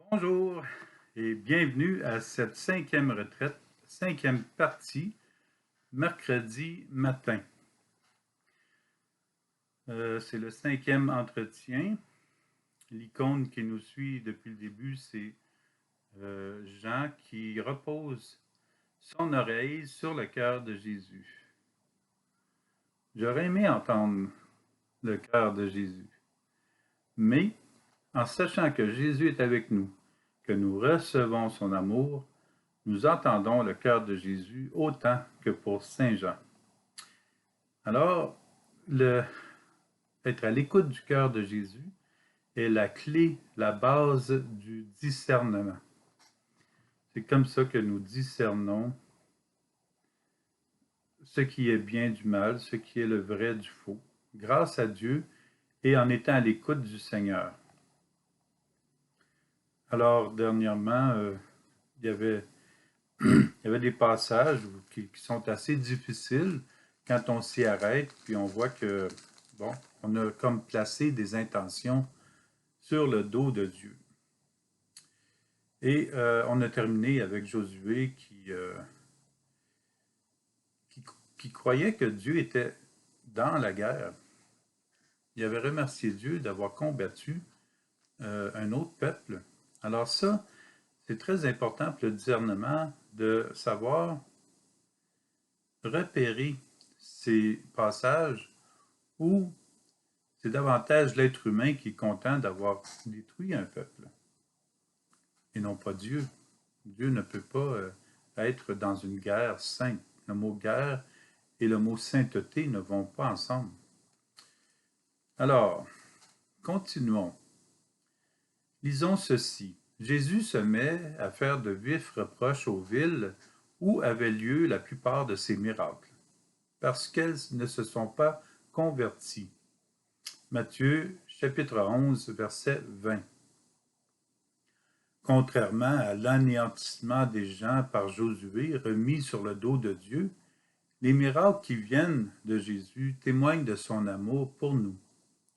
Bonjour et bienvenue à cette cinquième retraite, cinquième partie, mercredi matin. C'est le cinquième entretien. L'icône qui nous suit depuis le début, c'est Jean qui repose son oreille sur le cœur de Jésus. J'aurais aimé entendre le cœur de Jésus, mais en sachant que Jésus est avec nous, que nous recevons son amour, nous entendons le cœur de Jésus autant que pour Saint Jean. Alors, être à l'écoute du cœur de Jésus est la clé, la base du discernement. C'est comme ça que nous discernons ce qui est bien du mal, ce qui est le vrai du faux, grâce à Dieu et en étant à l'écoute du Seigneur. Alors, dernièrement, il y avait des passages qui sont assez difficiles quand on s'y arrête, puis on voit que, bon, on a comme placé des intentions sur le dos de Dieu. Et on a terminé avec Josué qui croyait que Dieu était dans la guerre. Il avait remercié Dieu d'avoir combattu un autre peuple. Alors ça, c'est très important pour le discernement de savoir repérer ces passages où c'est davantage l'être humain qui est content d'avoir détruit un peuple et non pas Dieu. Dieu ne peut pas être dans une guerre sainte. Le mot guerre et le mot sainteté ne vont pas ensemble. Alors, continuons. Lisons ceci. Jésus se met à faire de vifs reproches aux villes où avaient lieu la plupart de ces miracles, parce qu'elles ne se sont pas converties. Matthieu, chapitre 11, verset 20. Contrairement à l'anéantissement des gens par Josué remis sur le dos de Dieu, les miracles qui viennent de Jésus témoignent de son amour pour nous.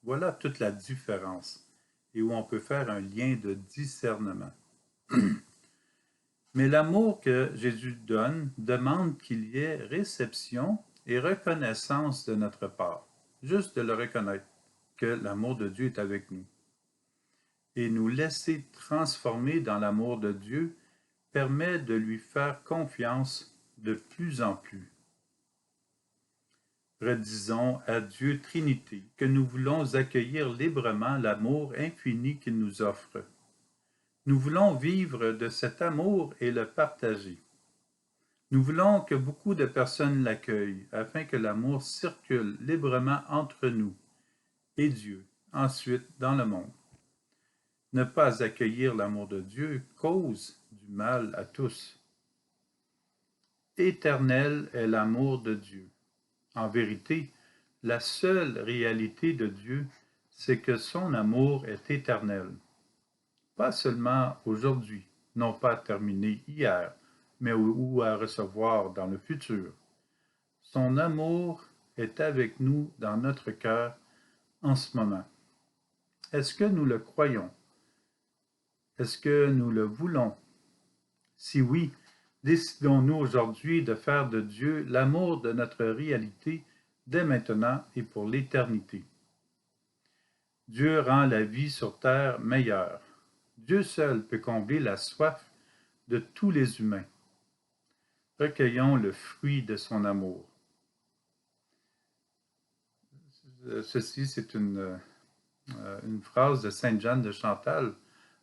Voilà toute la différence et où on peut faire un lien de discernement. Mais l'amour que Jésus donne demande qu'il y ait réception et reconnaissance de notre part, juste de le reconnaître, que l'amour de Dieu est avec nous. Et nous laisser transformer dans l'amour de Dieu permet de lui faire confiance de plus en plus. Redisons à Dieu Trinité que nous voulons accueillir librement l'amour infini qu'il nous offre. Nous voulons vivre de cet amour et le partager. Nous voulons que beaucoup de personnes l'accueillent afin que l'amour circule librement entre nous et Dieu, ensuite dans le monde. Ne pas accueillir l'amour de Dieu cause du mal à tous. Éternel est l'amour de Dieu. En vérité, la seule réalité de Dieu, c'est que son amour est éternel. Pas seulement aujourd'hui, non pas terminé hier, mais ou à recevoir dans le futur. Son amour est avec nous dans notre cœur en ce moment. Est-ce que nous le croyons? Est-ce que nous le voulons? Si oui, décidons-nous aujourd'hui de faire de Dieu l'amour de notre réalité dès maintenant et pour l'éternité. Dieu rend la vie sur terre meilleure. Dieu seul peut combler la soif de tous les humains. Recueillons le fruit de son amour. Ceci, c'est une phrase de Sainte Jeanne de Chantal.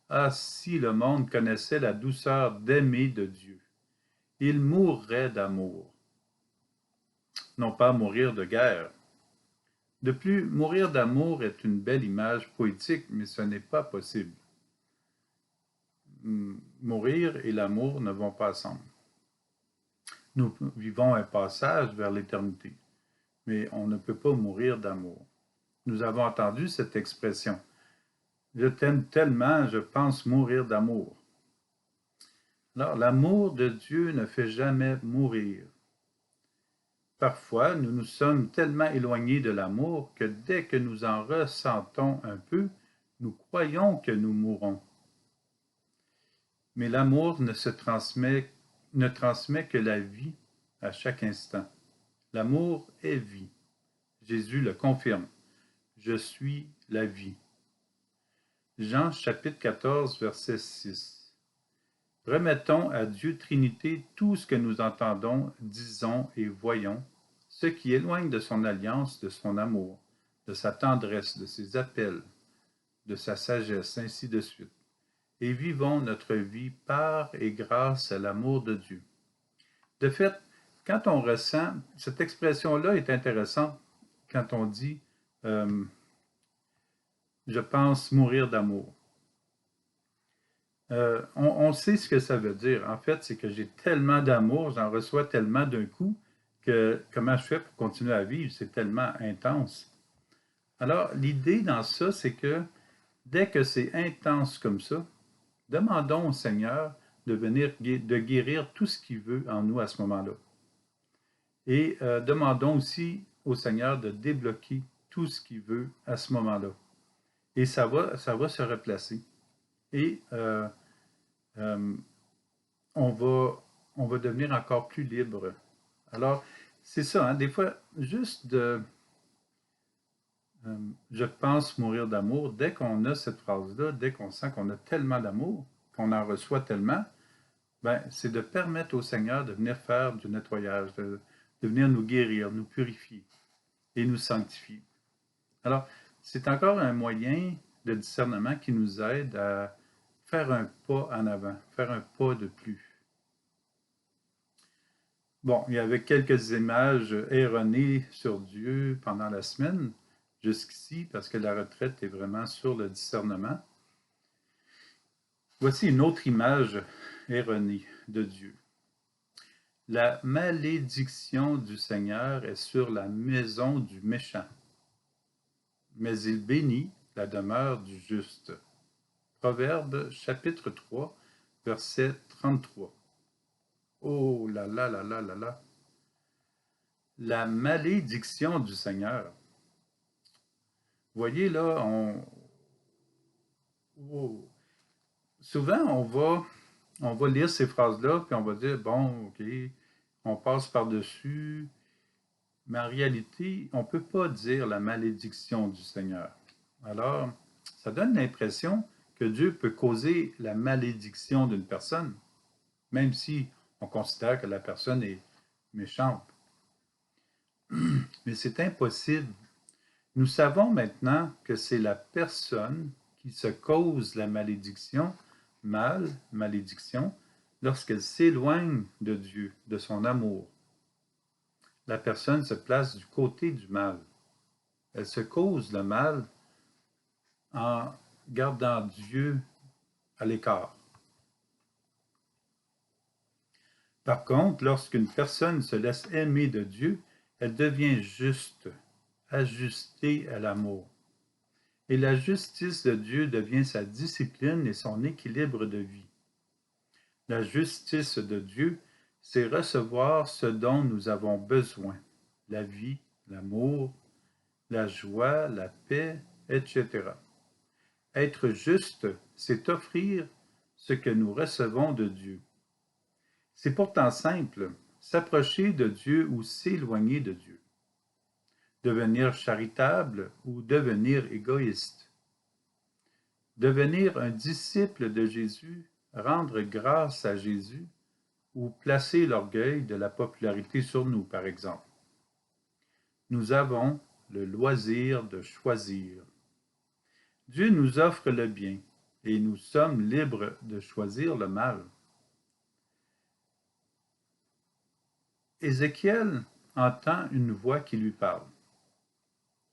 Ah, si le monde connaissait la douceur d'aimer de Dieu, il mourrait d'amour. Non pas mourir de guerre. De plus, mourir d'amour est une belle image poétique, mais ce n'est pas possible. Mourir et l'amour ne vont pas ensemble. Nous vivons un passage vers l'éternité, mais on ne peut pas mourir d'amour. Nous avons entendu cette expression. Je t'aime tellement, je pense mourir d'amour. Alors, l'amour de Dieu ne fait jamais mourir. Parfois, nous nous sommes tellement éloignés de l'amour que dès que nous en ressentons un peu, nous croyons que nous mourrons. mais l'amour ne transmet que la vie à chaque instant. L'amour est vie. Jésus le confirme. Je suis la vie. Jean chapitre 14, verset 6. Remettons à Dieu Trinité tout ce que nous entendons, disons et voyons, ce qui éloigne de son alliance, de son amour, de sa tendresse, de ses appels, de sa sagesse, ainsi de suite. Et vivons notre vie par et grâce à l'amour de Dieu. De fait, quand on ressent, cette expression-là est intéressante quand on dit je pense mourir d'amour. On sait ce que ça veut dire. En fait, c'est que j'ai tellement d'amour, j'en reçois tellement d'un coup que comment je fais pour continuer à vivre? C'est tellement intense. Alors, l'idée dans ça, c'est que dès que c'est intense comme ça, demandons au Seigneur de guérir tout ce qu'il veut en nous à ce moment-là. Et demandons aussi au Seigneur de débloquer tout ce qu'il veut à ce moment-là. Et ça va se replacer. Et on va devenir encore plus libre. Alors, c'est ça, hein, des fois, juste je pense mourir d'amour, dès qu'on a cette phrase-là, dès qu'on sent qu'on a tellement d'amour, qu'on en reçoit tellement, ben, c'est de permettre au Seigneur de venir faire du nettoyage, de venir nous guérir, nous purifier et nous sanctifier. Alors, c'est encore un moyen de discernement qui nous aide à faire un pas en avant, faire un pas de plus. Bon, il y avait quelques images erronées sur Dieu pendant la semaine, jusqu'ici, parce que la retraite est vraiment sur le discernement. Voici une autre image erronée de Dieu. La malédiction du Seigneur est sur la maison du méchant, mais il bénit la demeure du juste. Proverbe chapitre 3, verset 33. Oh là là là là là là. La malédiction du Seigneur. Vous voyez là, souvent on va lire ces phrases-là, puis on va dire, bon, ok, on passe par-dessus, mais en réalité, on ne peut pas dire la malédiction du Seigneur. Alors, ça donne l'impression que Dieu peut causer la malédiction d'une personne, même si on considère que la personne est méchante. Mais c'est impossible. Nous savons maintenant que c'est la personne qui se cause la malédiction, malédiction, lorsqu'elle s'éloigne de Dieu, de son amour. La personne se place du côté du mal. Elle se cause le mal en gardant Dieu à l'écart. Par contre, lorsqu'une personne se laisse aimer de Dieu, elle devient juste, ajustée à l'amour. Et la justice de Dieu devient sa discipline et son équilibre de vie. La justice de Dieu, c'est recevoir ce dont nous avons besoin, la vie, l'amour, la joie, la paix, etc. Être juste, c'est offrir ce que nous recevons de Dieu. C'est pourtant simple, s'approcher de Dieu ou s'éloigner de Dieu. Devenir charitable ou devenir égoïste. Devenir un disciple de Jésus, rendre grâce à Jésus ou placer l'orgueil de la popularité sur nous, par exemple. Nous avons le loisir de choisir. Dieu nous offre le bien et nous sommes libres de choisir le mal. Ézéchiel entend une voix qui lui parle.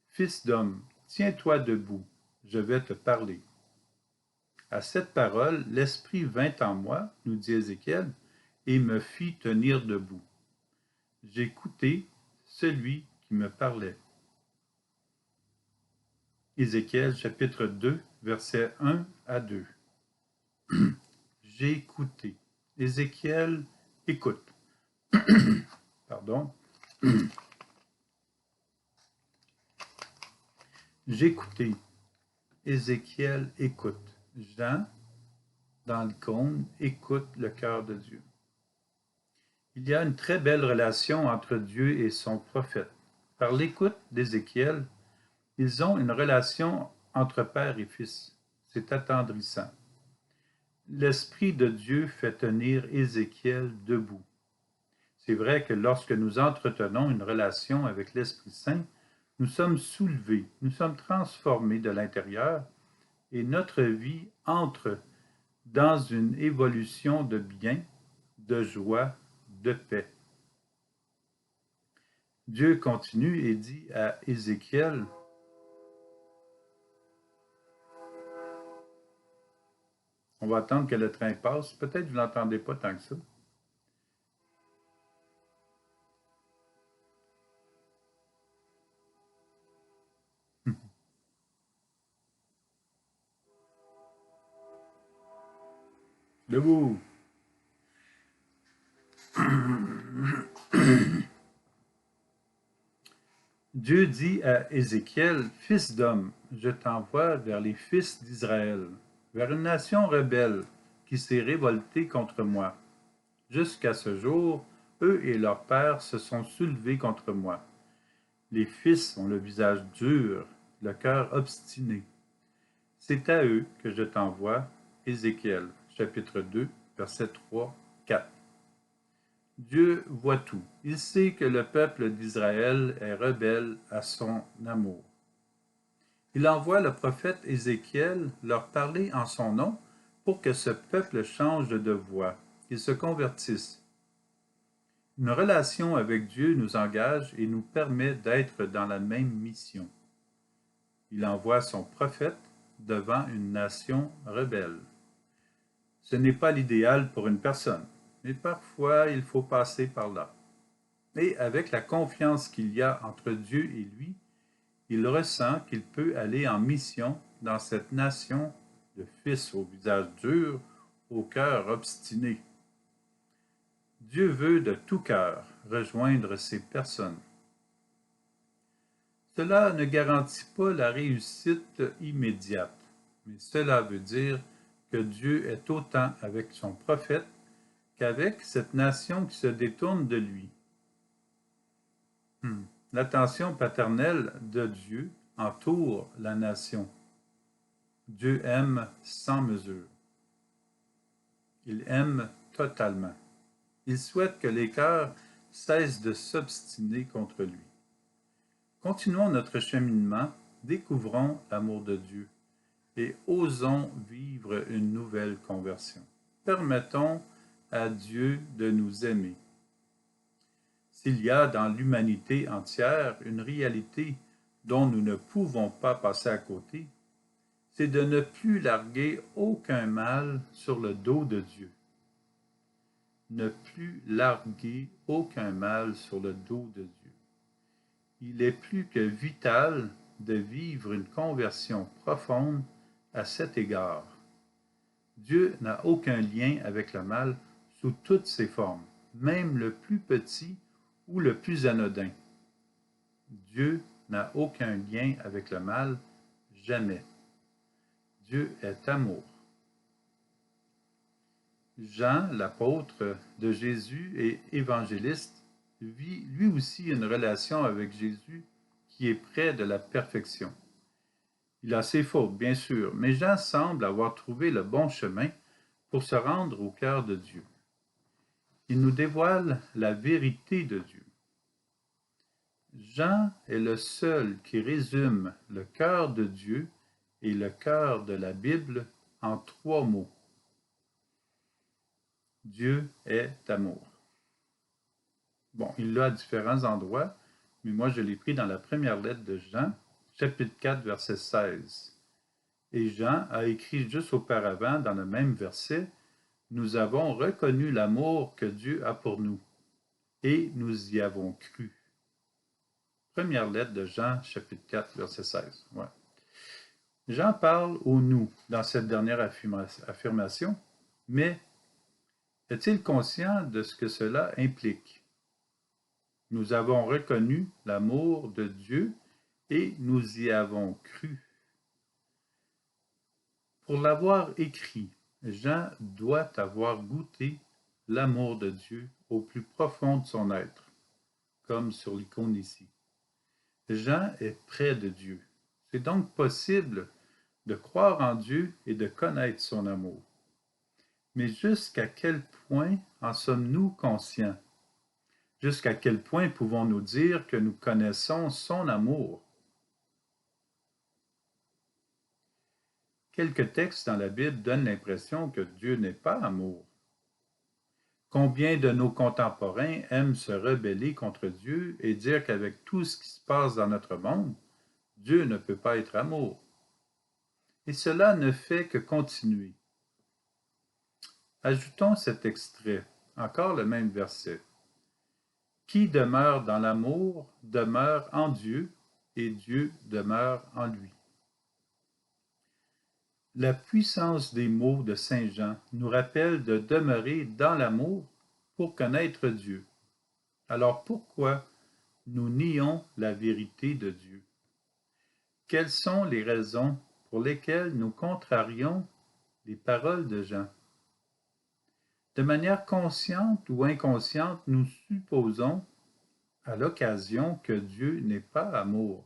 Fils d'homme, tiens-toi debout, je vais te parler. À cette parole, l'Esprit vint en moi, nous dit Ézéchiel, et me fit tenir debout. J'écoutai celui qui me parlait. Ézéchiel chapitre 2, versets 1 à 2. J'ai écouté. Ézéchiel écoute. Pardon. J'ai écouté. Ézéchiel écoute. Jean, chapitre 2, verset 1 à 2. J'ai écouté. Ézéchiel écoute. J'ai écouté. Ézéchiel écoute. J'ai écouté. Ézéchiel écoute. Jean, chapitre 2, verset 1 à 2. J'ai écouté. Ézéchiel écoute. dans l'icône, écoute le cœur de Dieu. Il y a une très belle relation entre Dieu et son prophète. Par l'écoute d'Ézéchiel, ils ont une relation entre père et fils. C'est attendrissant. L'Esprit de Dieu fait tenir Ézéchiel debout. C'est vrai que lorsque nous entretenons une relation avec l'Esprit Saint, nous sommes soulevés, nous sommes transformés de l'intérieur et notre vie entre dans une évolution de bien, de joie, de paix. Dieu continue et dit à Ézéchiel, on va attendre que le train passe, peut-être que vous ne l'entendez pas tant que ça. Debout. Dieu dit à Ézéchiel, Fils d'homme, je t'envoie vers les fils d'Israël, vers une nation rebelle qui s'est révoltée contre moi. Jusqu'à ce jour, eux et leurs pères se sont soulevés contre moi. Les fils ont le visage dur, le cœur obstiné. C'est à eux que je t'envoie, Ézéchiel, chapitre 2, versets 3, 4. Dieu voit tout. Il sait que le peuple d'Israël est rebelle à son amour. Il envoie le prophète Ézéchiel leur parler en son nom pour que ce peuple change de voie, qu'il se convertisse. Une relation avec Dieu nous engage et nous permet d'être dans la même mission. Il envoie son prophète devant une nation rebelle. Ce n'est pas l'idéal pour une personne, mais parfois il faut passer par là. Et avec la confiance qu'il y a entre Dieu et lui, il ressent qu'il peut aller en mission dans cette nation de fils au visage dur, au cœur obstiné. Dieu veut de tout cœur rejoindre ces personnes. Cela ne garantit pas la réussite immédiate, mais cela veut dire que Dieu est autant avec son prophète qu'avec cette nation qui se détourne de lui. L'attention paternelle de Dieu entoure la nation. Dieu aime sans mesure. Il aime totalement. Il souhaite que les cœurs cessent de s'obstiner contre lui. Continuons notre cheminement, découvrons l'amour de Dieu et osons vivre une nouvelle conversion. Permettons à Dieu de nous aimer. S'il y a dans l'humanité entière une réalité dont nous ne pouvons pas passer à côté, c'est de ne plus larguer aucun mal sur le dos de Dieu. Ne plus larguer aucun mal sur le dos de Dieu. Il est plus que vital de vivre une conversion profonde à cet égard. Dieu n'a aucun lien avec le mal sous toutes ses formes, même le plus petit ou le plus anodin. Dieu n'a aucun lien avec le mal, jamais. Dieu est amour. Jean, l'apôtre de Jésus et évangéliste, vit lui aussi une relation avec Jésus qui est près de la perfection. Il a ses fautes, bien sûr, mais Jean semble avoir trouvé le bon chemin pour se rendre au cœur de Dieu. Il nous dévoile la vérité de Dieu. Jean est le seul qui résume le cœur de Dieu et le cœur de la Bible en 3 mots. Dieu est amour. Bon, il l'a à différents endroits, mais moi je l'ai pris dans la première lettre de Jean, chapitre 4, verset 16. Et Jean a écrit juste auparavant, dans le même verset, « Nous avons reconnu l'amour que Dieu a pour nous, et nous y avons cru. » Première lettre de Jean, chapitre 4, verset 16. Ouais. Jean parle au « nous » dans cette dernière affirmation, mais est-il conscient de ce que cela implique? Nous avons reconnu l'amour de Dieu et nous y avons cru. Pour l'avoir écrit, Jean doit avoir goûté l'amour de Dieu au plus profond de son être, comme sur l'icône ici. Jean est près de Dieu. C'est donc possible de croire en Dieu et de connaître son amour. Mais jusqu'à quel point en sommes-nous conscients? Jusqu'à quel point pouvons-nous dire que nous connaissons son amour? Quelques textes dans la Bible donnent l'impression que Dieu n'est pas amour. Combien de nos contemporains aiment se rebeller contre Dieu et dire qu'avec tout ce qui se passe dans notre monde, Dieu ne peut pas être amour. Et cela ne fait que continuer. Ajoutons cet extrait, encore le même verset. Qui demeure dans l'amour demeure en Dieu et Dieu demeure en lui. La puissance des mots de Saint Jean nous rappelle de demeurer dans l'amour pour connaître Dieu. Alors pourquoi nous nions la vérité de Dieu? Quelles sont les raisons pour lesquelles nous contrarions les paroles de Jean? De manière consciente ou inconsciente, nous supposons à l'occasion que Dieu n'est pas amour.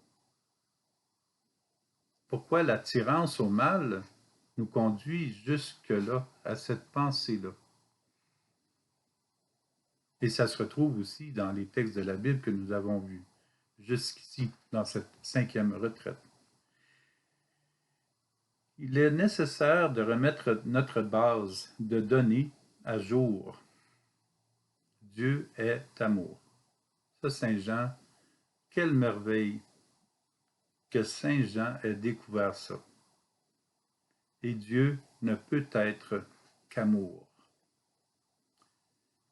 Pourquoi l'attirance au mal nous conduit jusque-là, à cette pensée-là? Et ça se retrouve aussi dans les textes de la Bible que nous avons vus, jusqu'ici, dans cette 5e retraite. Il est nécessaire de remettre notre base de données à jour. Dieu est amour. Ça, Saint Jean, quelle merveille que Saint Jean ait découvert ça. Et Dieu ne peut être qu'amour.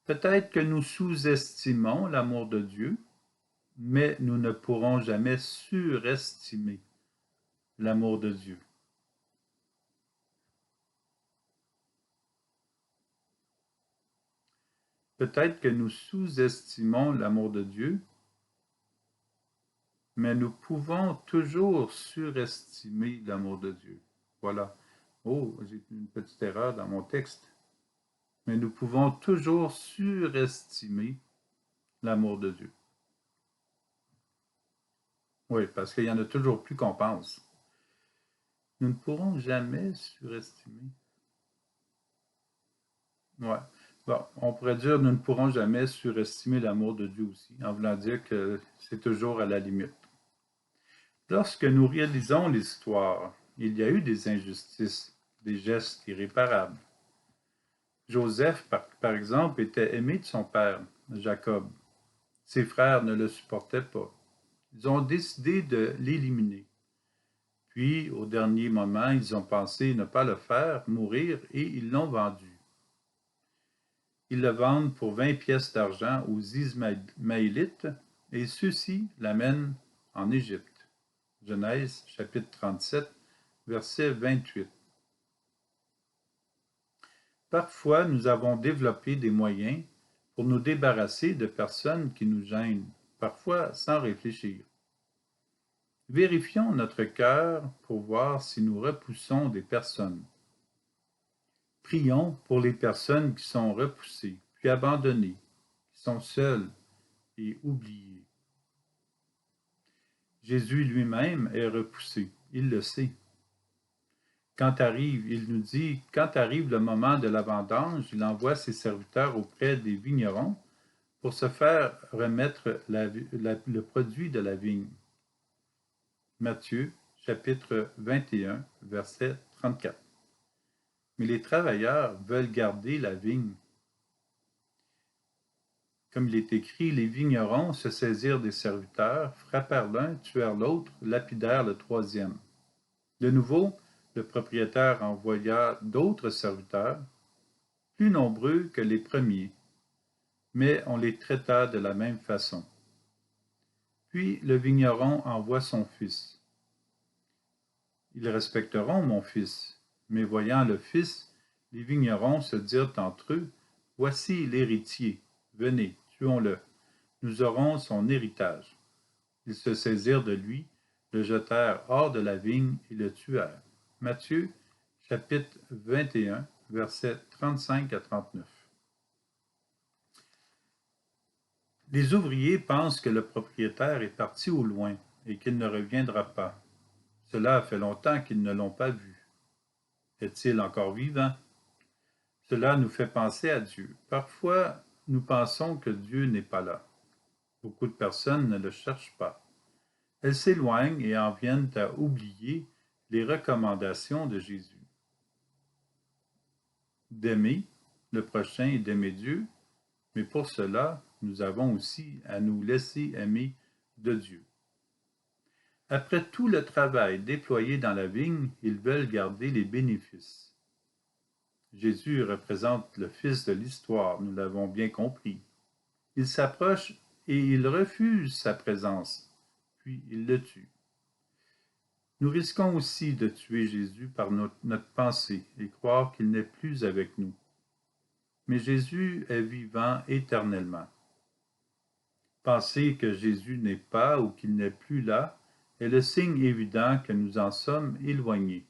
Peut-être que nous sous-estimons l'amour de Dieu, mais nous ne pourrons jamais surestimer l'amour de Dieu. Peut-être que nous sous-estimons l'amour de Dieu, mais nous pouvons toujours surestimer l'amour de Dieu. Voilà. Oh, j'ai une petite erreur dans mon texte. Mais nous pouvons toujours surestimer l'amour de Dieu. Oui, parce qu'il y en a toujours plus qu'on pense. Nous ne pourrons jamais surestimer. Ouais. Bon, on pourrait dire nous ne pourrons jamais surestimer l'amour de Dieu aussi, en voulant dire que c'est toujours à la limite. Lorsque nous réalisons l'histoire, il y a eu des injustices, des gestes irréparables. Joseph, par exemple, était aimé de son père, Jacob. Ses frères ne le supportaient pas. Ils ont décidé de l'éliminer. Puis, au dernier moment, ils ont pensé ne pas le faire, mourir, et ils l'ont vendu. Ils le vendent pour 20 pièces d'argent aux Ismaélites, et ceux-ci l'amènent en Égypte. Genèse, chapitre 37, verset 28. Parfois, nous avons développé des moyens pour nous débarrasser de personnes qui nous gênent, parfois sans réfléchir. Vérifions notre cœur pour voir si nous repoussons des personnes. Prions pour les personnes qui sont repoussées, puis abandonnées, qui sont seules et oubliées. Jésus lui-même est repoussé, il le sait. Il nous dit, quand arrive le moment de la vendange, il envoie ses serviteurs auprès des vignerons pour se faire remettre le produit de la vigne. Matthieu, chapitre 21, verset 34. Mais les travailleurs veulent garder la vigne. Comme il est écrit, les vignerons se saisirent des serviteurs, frappèrent l'un, tuèrent l'autre, lapidèrent le troisième. De nouveau, le propriétaire envoya d'autres serviteurs, plus nombreux que les premiers, mais on les traita de la même façon. Puis le vigneron envoie son fils. Ils respecteront mon fils. Mais voyant le fils, les vignerons se dirent entre eux, voici l'héritier, venez, tuons-le, nous aurons son héritage. Ils se saisirent de lui, le jetèrent hors de la vigne et le tuèrent. Matthieu, chapitre 21, versets 35 à 39. Les ouvriers pensent que le propriétaire est parti au loin et qu'il ne reviendra pas. Cela fait longtemps qu'ils ne l'ont pas vu. Est-il encore vivant? Cela nous fait penser à Dieu. Parfois, nous pensons que Dieu n'est pas là. Beaucoup de personnes ne le cherchent pas. Elles s'éloignent et en viennent à oublier les recommandations de Jésus. D'aimer le prochain et d'aimer Dieu, mais pour cela, nous avons aussi à nous laisser aimer de Dieu. Après tout le travail déployé dans la vigne, ils veulent garder les bénéfices. Jésus représente le Fils de l'histoire, nous l'avons bien compris. Il s'approche et il refuse sa présence, puis il le tue. Nous risquons aussi de tuer Jésus par notre pensée et croire qu'il n'est plus avec nous. Mais Jésus est vivant éternellement. Penser que Jésus n'est pas ou qu'il n'est plus là est le signe évident que nous en sommes éloignés.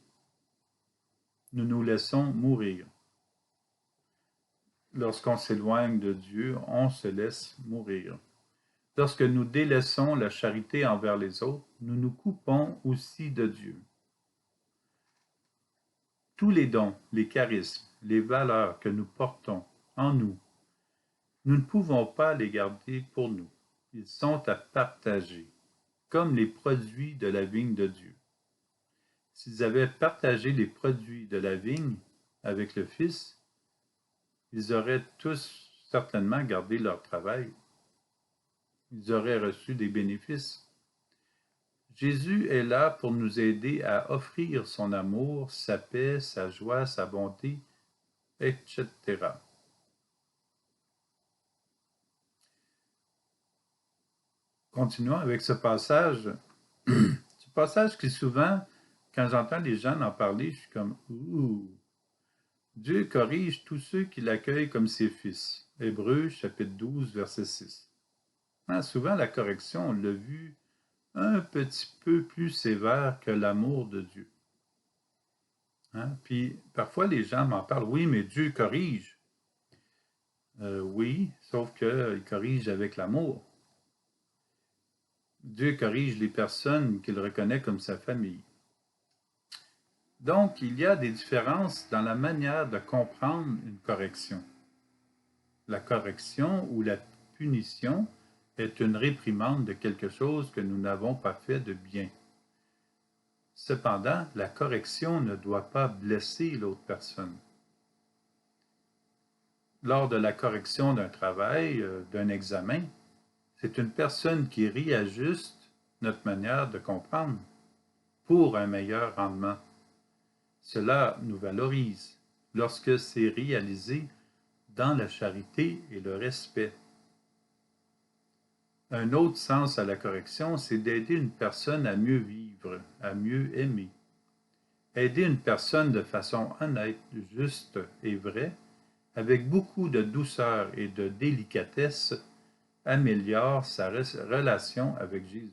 Nous nous laissons mourir. Lorsqu'on s'éloigne de Dieu, on se laisse mourir. Lorsque nous délaissons la charité envers les autres, nous nous coupons aussi de Dieu. Tous les dons, les charismes, les valeurs que nous portons en nous, nous ne pouvons pas les garder pour nous. Ils sont à partager, comme les produits de la vigne de Dieu. S'ils avaient partagé les produits de la vigne avec le Fils, ils auraient tous certainement gardé leur travail. Ils auraient reçu des bénéfices. Jésus est là pour nous aider à offrir son amour, sa paix, sa joie, sa bonté, etc. Continuons avec ce passage. Ce passage qui souvent, quand j'entends les gens en parler, je suis comme « Ouh ». Dieu corrige tous ceux qui l'accueillent comme ses fils. Hébreux, chapitre 12, verset 6. Souvent, la correction, on l'a vu, un petit peu plus sévère que l'amour de Dieu. Puis, parfois, les gens m'en parlent, oui, mais Dieu corrige. Oui, sauf qu'il corrige avec l'amour. Dieu corrige les personnes qu'il reconnaît comme sa famille. Donc, il y a des différences dans la manière de comprendre une correction. La correction ou la punition est une réprimande de quelque chose que nous n'avons pas fait de bien. Cependant, la correction ne doit pas blesser l'autre personne. Lors de la correction d'un travail, d'un examen, c'est une personne qui réajuste notre manière de comprendre pour un meilleur rendement. Cela nous valorise lorsque c'est réalisé dans la charité et le respect. Un autre sens à la correction, c'est d'aider une personne à mieux vivre, à mieux aimer. Aider une personne de façon honnête, juste et vraie, avec beaucoup de douceur et de délicatesse, améliore sa relation avec Jésus.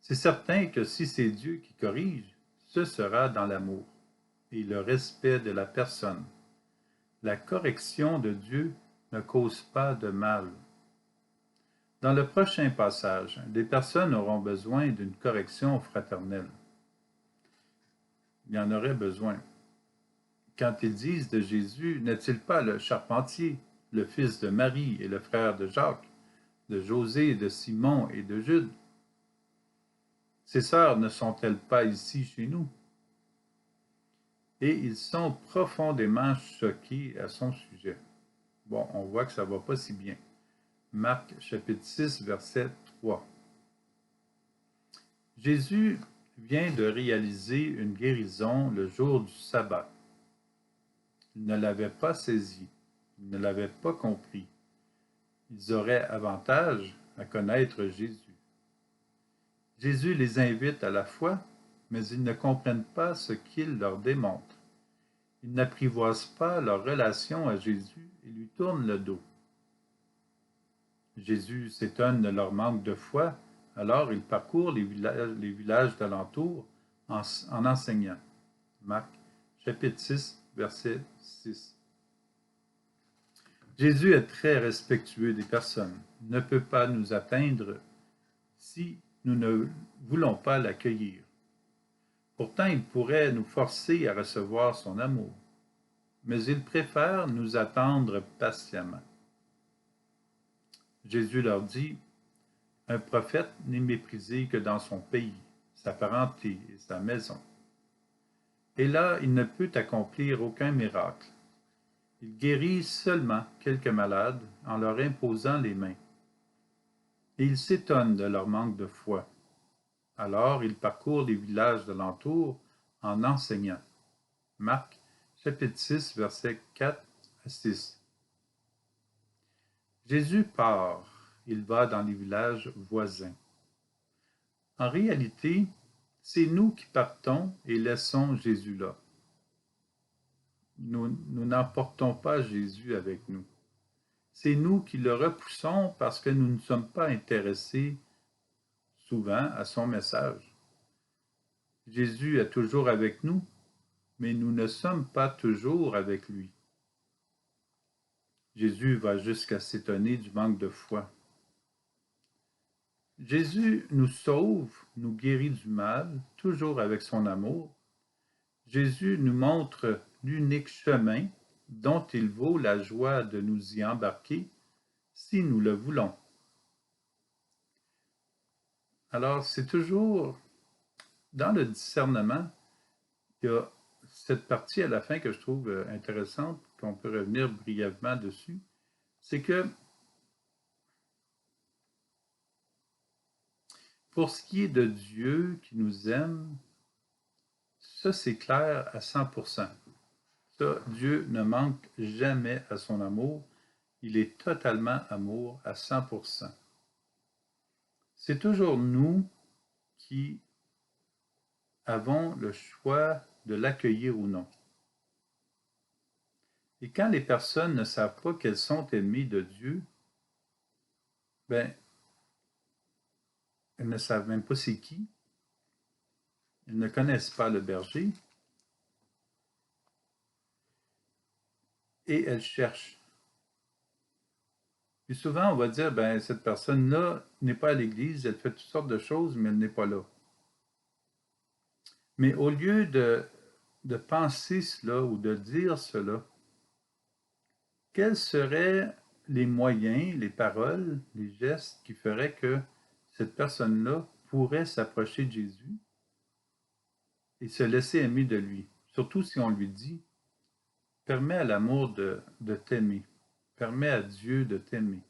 C'est certain que si c'est Dieu qui corrige, ce sera dans l'amour et le respect de la personne. La correction de Dieu ne cause pas de mal. Dans le prochain passage, des personnes auront besoin d'une correction fraternelle. Il y en aurait besoin. Quand ils disent de Jésus, n'est-il pas le charpentier, le fils de Marie et le frère de Jacques, de José, de Simon et de Jude? Ses sœurs ne sont-elles pas ici chez nous? Et ils sont profondément choqués à son sujet. Bon, on voit que ça ne va pas si bien. Marc chapitre 6, verset 3. Jésus vient de réaliser une guérison le jour du sabbat. Ils ne l'avaient pas saisi, ils ne l'avaient pas compris. Ils auraient avantage à connaître Jésus. Jésus les invite à la foi, mais ils ne comprennent pas ce qu'il leur démontre. Ils n'apprivoisent pas leur relation à Jésus et lui tournent le dos. Jésus s'étonne de leur manque de foi, alors il parcourt les villages d'alentour en enseignant. Marc chapitre 6, verset 6. Jésus est très respectueux des personnes, ne peut pas nous atteindre si nous ne voulons pas l'accueillir. Pourtant, il pourrait nous forcer à recevoir son amour, mais il préfère nous attendre patiemment. Jésus leur dit, « Un prophète n'est méprisé que dans son pays, sa parenté et sa maison. » Et là, il ne peut accomplir aucun miracle. Il guérit seulement quelques malades en leur imposant les mains. Et il s'étonne de leur manque de foi. Alors, il parcourt les villages de l'entour en enseignant. Marc, chapitre 6, versets 4 à 6. Jésus part, il va dans les villages voisins. En réalité, c'est nous qui partons et laissons Jésus là. Nous n'emportons pas Jésus avec nous. C'est nous qui le repoussons parce que nous ne sommes pas intéressés souvent à son message. Jésus est toujours avec nous, mais nous ne sommes pas toujours avec lui. Jésus va jusqu'à s'étonner du manque de foi. Jésus nous sauve, nous guérit du mal, toujours avec son amour. Jésus nous montre l'unique chemin dont il vaut la joie de nous y embarquer si nous le voulons. Alors, c'est toujours dans le discernement, il y a cette partie à la fin que je trouve intéressante, qu'on peut revenir brièvement dessus, c'est que pour ce qui est de Dieu qui nous aime, ça c'est clair à 100%. Ça, Dieu ne manque jamais à son amour. Il est totalement amour à 100%. C'est toujours nous qui avons le choix de l'accueillir ou non. Et quand les personnes ne savent pas qu'elles sont aimées de Dieu, ben, elles ne savent même pas c'est qui. Elles ne connaissent pas le berger. Et elles cherchent. Puis souvent, on va dire, ben, cette personne-là n'est pas à l'église, elle fait toutes sortes de choses, mais elle n'est pas là. Mais au lieu de penser cela ou de dire cela, quels seraient les moyens, les paroles, les gestes qui feraient que cette personne-là pourrait s'approcher de Jésus et se laisser aimer de lui? Surtout si on lui dit, permets à l'amour de t'aimer, permets à Dieu de t'aimer.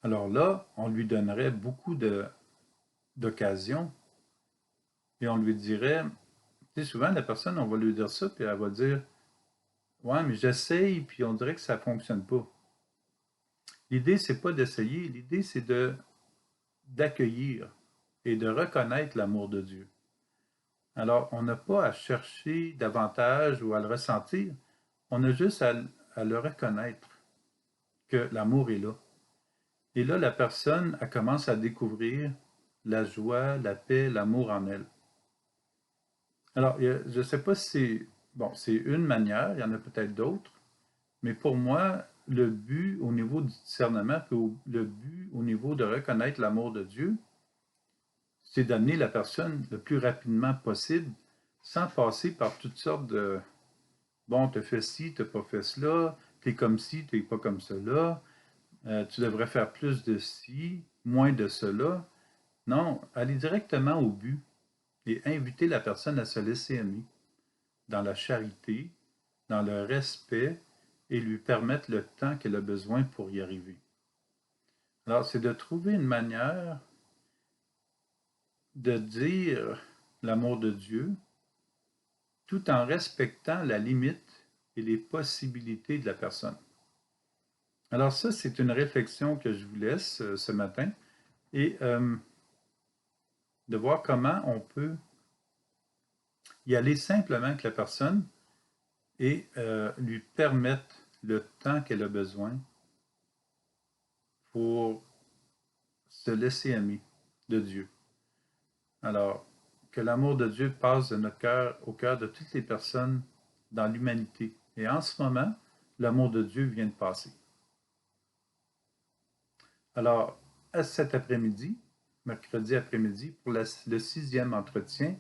Alors là, on lui donnerait beaucoup d'occasions et on lui dirait, tu sais, souvent la personne, on va lui dire ça, puis elle va dire, ouais, mais j'essaye, puis on dirait que ça ne fonctionne pas. L'idée, c'est pas d'essayer, l'idée, c'est d'accueillir et de reconnaître l'amour de Dieu. Alors, on n'a pas à chercher davantage ou à le ressentir, on a juste à le reconnaître, que l'amour est là. Et là, la personne, elle commence à découvrir la joie, la paix, l'amour en elle. Alors, je ne sais pas si c'est une manière, il y en a peut-être d'autres, mais pour moi, le but au niveau du discernement, puis le but au niveau de reconnaître l'amour de Dieu, c'est d'amener la personne le plus rapidement possible, sans passer par toutes sortes de bon, t'as fait ci, t'as pas fait cela, t'es comme ci, t'es pas comme cela, tu devrais faire plus de ci, moins de cela. Non, aller directement au but et inviter la personne à se laisser aimer dans la charité, dans le respect et lui permettre le temps qu'elle a besoin pour y arriver. Alors, c'est de trouver une manière de dire l'amour de Dieu tout en respectant la limite et les possibilités de la personne. Alors ça, c'est une réflexion que je vous laisse ce matin et de voir comment on peut y aller simplement avec la personne et lui permettre le temps qu'elle a besoin pour se laisser aimer de Dieu. Alors, que l'amour de Dieu passe de notre cœur au cœur de toutes les personnes dans l'humanité. Et en ce moment, l'amour de Dieu vient de passer. Alors, à cet après-midi, mercredi après-midi, pour le 6e entretien,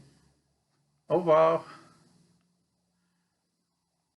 au revoir!